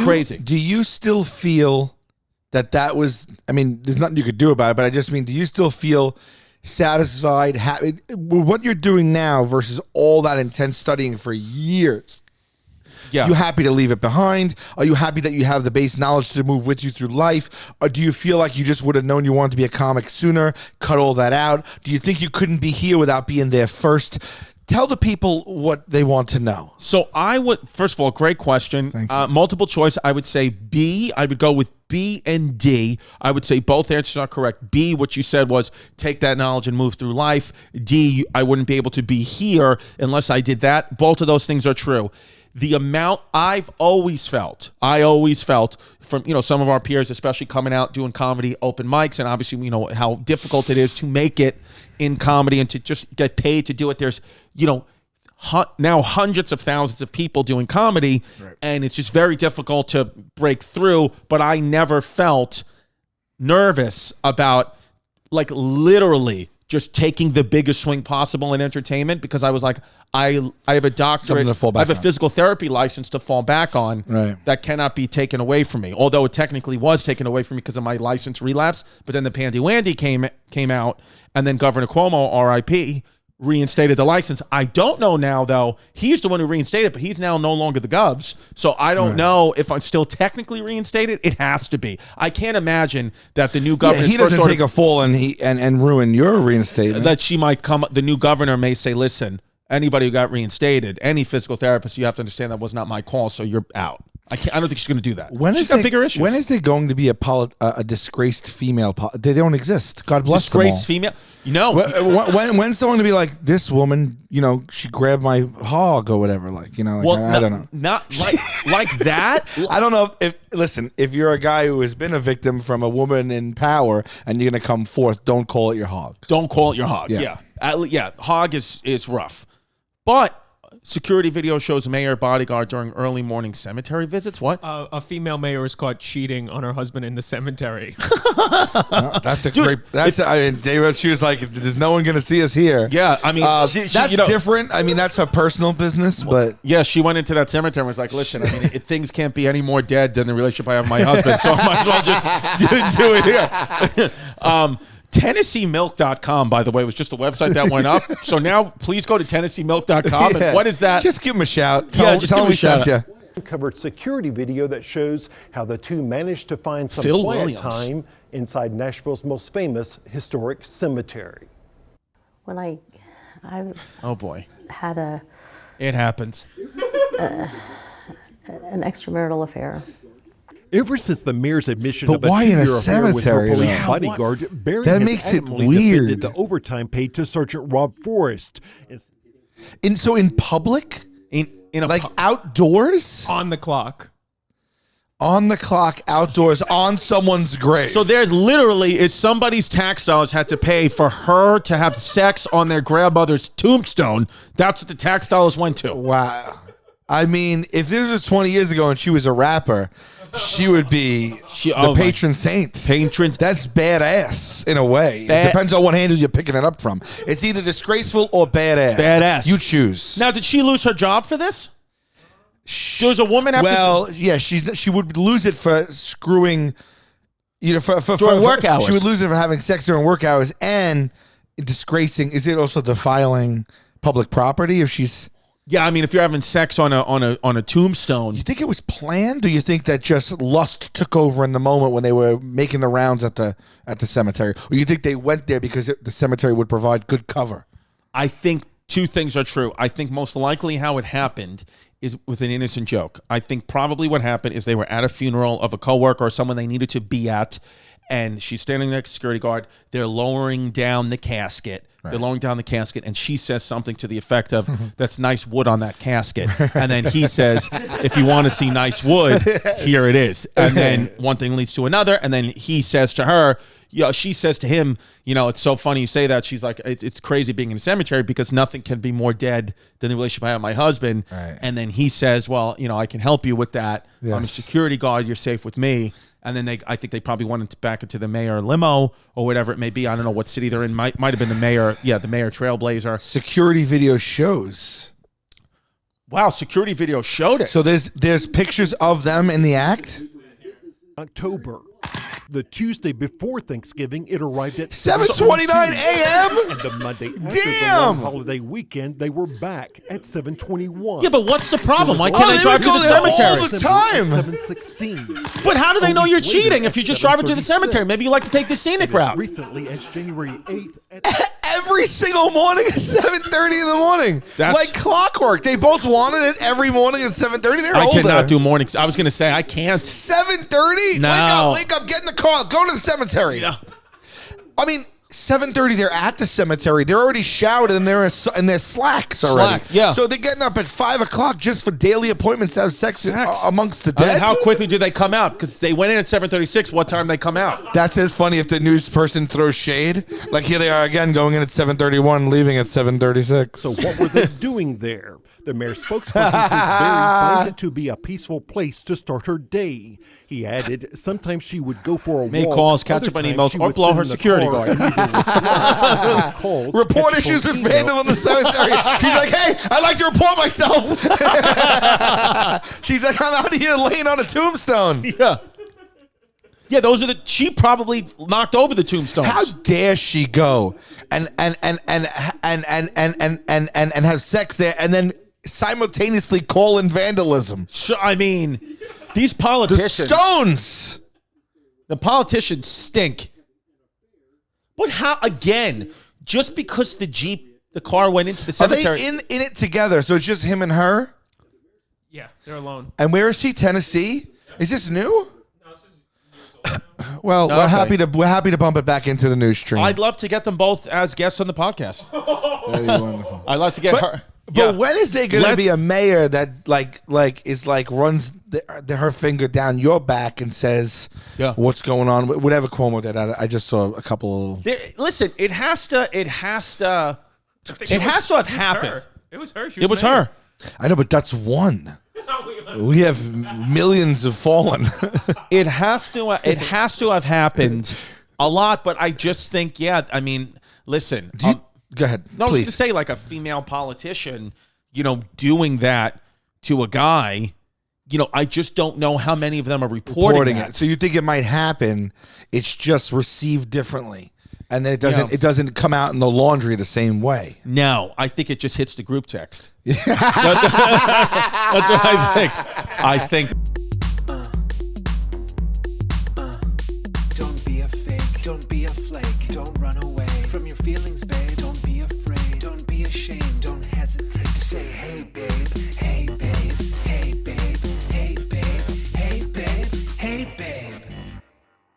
crazy. Do you still feel that was, I mean, there's nothing you could do about it, but I just mean, do you still feel satisfied, happy with what you're doing now versus all that intense studying for years? Yeah. You happy to leave it behind? Are you happy that you have the base knowledge to move with you through life? Or do you feel like you just would have known you wanted to be a comic sooner, cut all that out? Do you think you couldn't be here without being there first? Tell the people what they want to know. So I would, first of all, great question. Multiple choice. I would say B. I would go with B and D. I would say both answers are correct. B, what you said was take that knowledge and move through life. D, I wouldn't be able to be here unless I did that. Both of those things are true. The amount I always felt from, some of our peers, especially coming out doing comedy open mics, and obviously we know how difficult it is to make it in comedy and to just get paid to do it. There's, now hundreds of thousands of people doing comedy, right, and it's just very difficult to break through. But I never felt nervous about, like, literally just taking the biggest swing possible in entertainment, because I was like, I have a doctorate, I have a physical therapy license to fall back on, right, that cannot be taken away from me. Although it technically was taken away from me because of my license relapse. But then the Pandy Wandy came out, and then Governor Cuomo, RIP, reinstated the license. I don't know now, though. He's the one who reinstated, but he's now no longer the govs. So I don't know if I'm still technically reinstated. It has to be. I can't imagine that the new governor, he doesn't take a fall and ruin your reinstatement. That she might come. The new governor may say, "Listen, anybody who got reinstated, any physical therapist, you have to understand that was not my call, so you're out." I don't think she's going to do that. She's got bigger issues. When is there going to be a disgraced female? They don't exist. God bless disgraced female. When's someone to be like, this woman? She grabbed my hog or whatever. I don't know. Not like that. I don't know if you're a guy who has been a victim from a woman in power and you're going to come forth, don't call it your hog. Don't call it your hog. Yeah. Hog is rough, but. Security video shows mayor bodyguard during early morning cemetery visits. What? A female mayor is caught cheating on her husband in the cemetery. That's a great. David. She was like, "There's no one going to see us here." Yeah, I mean, that's different. I mean, that's her personal business. But yeah, she went into that cemetery and was like, "Listen, I mean, things can't be any more dead than the relationship I have with my husband, so I might as well just do it here." TennesseeMilk.com, by the way, was just a website that went up. So now please go to TennesseeMilk.com. And what is that? Just give them a shout. Tell them we sent you. Covered security video that shows how the two managed to find some quiet time inside Nashville's most famous historic cemetery. When I oh boy, had it happens. An extramarital affair. Ever since the mayor's admission of a 2-year affair with her police though? bodyguard, Barry that has makes it adamantly weird. defended the overtime paid to Sergeant Rob Forrest. In public, in outdoors, on the clock, outdoors, on someone's grave. So there literally is somebody's tax dollars had to pay for her to have sex on their grandmother's tombstone. That's what the tax dollars went to. Wow. I mean, if this was 20 years ago and she was a rapper, she would be the patron saint. That's badass in a way. It depends on what handle you're picking it up from. It's either disgraceful or badass. Badass. You choose. Now, did she lose her job for this? There was a woman after. Well, yeah, she would lose it for screwing. During work hours. She would lose it for having sex during work hours and disgracing. Is it also defiling public property if she's? Yeah, I mean, if you're having sex on a tombstone. You think it was planned, or you think that just lust took over in the moment when they were making the rounds at the cemetery? Or you think they went there because the cemetery would provide good cover? I think two things are true. I think most likely how it happened is with an innocent joke. I think probably what happened is they were at a funeral of a coworker or someone they needed to be at, and she's standing next to security guard. They're lowering down the casket. Right. They're lowering down the casket, and she says something to the effect of, "That's nice wood on that casket." And then he says, "If you want to see nice wood, here it is." And then one thing leads to another, and then he says to her, she says to him, "It's so funny you say that." She's like, "It's crazy being in a cemetery because nothing can be more dead than the relationship I have with my husband." Right. And then he says, "Well, I can help you with that. Yes. I'm a security guard. You're safe with me." And then I think they probably went back into the mayor limo or whatever it may be. I don't know what city they're in. Might have been the mayor. Yeah, the mayor Trailblazer. Security video shows. Wow, security video showed it. So there's pictures of them in the act. October. The Tuesday before Thanksgiving, it arrived at 7:29 a.m. And the Monday after the Damn! long holiday weekend, they were back at 7:21. Yeah, but what's the problem? Why can't Oh, they they drive would to go the there all cemetery? the time. 7:16. But how do they know you're cheating if you just drive it to the 7:36. cemetery? Maybe you like to take the scenic route. Recently, as January 8th. At Every single morning at 7:30 in the morning. That's- like clockwork. They both wanted it every morning at 7:30. They're I older. cannot do mornings. I was going to say I can't. 7:30? No. Wake up, get in the car, go to the cemetery. Yeah. I mean, 7:30, they're at the cemetery. They're already showered and they're in their slacks already. Slacks, yeah. So they're getting up at 5 o'clock just for daily appointments to have sex. Amongst the And dead. how quickly do they come out? Because they went in at 7:36. What time they come out? That's as funny if the news person throws shade. Like here they are again, going in at 7:31, leaving at 7:36. So what were they doing there? The mayor's spokesperson says Barry finds it to be a peaceful place to start her day. He added, sometimes she would go for a Make walk. calls, catch up on other emails, times she or would blow sit her in the security car guard. and either reply to calls, Report catch issues phone with email. Vandal in the cemetery. She's like, hey, I'd like to report myself. She's like, I'm out here laying on a tombstone. Yeah. Yeah, those are she probably knocked over the tombstones. How dare she go and have sex there and then simultaneously call in vandalism? I mean, these The politicians. Stones. The politicians stink. But how, again, just because the car went into the Are they cemetery. in it together? So it's just him and her? Yeah, they're alone. And where is she? Tennessee? Is this new? Well, Okay. we're happy to bump it back into the news stream. I'd love to get them both as guests on the podcast. Very wonderful. I'd like to get her. But when is there going to be a mayor that runs her finger down your back and says, Yeah. what's going on? Whatever Cuomo did. I just saw a couple. Listen, it has to have happened. It was her. It was her. I know, but that's one. We have millions of fallen. It has to have happened a lot, but I just think, yeah, I mean, listen. Go ahead, No, I was going please. to say, like a female politician, doing that to a guy, I just don't know how many of them are reporting that. it. So you think it might happen? It's just received differently, and then it doesn't come out in the laundry the same way. No, I think it just hits the group text. That's what I think.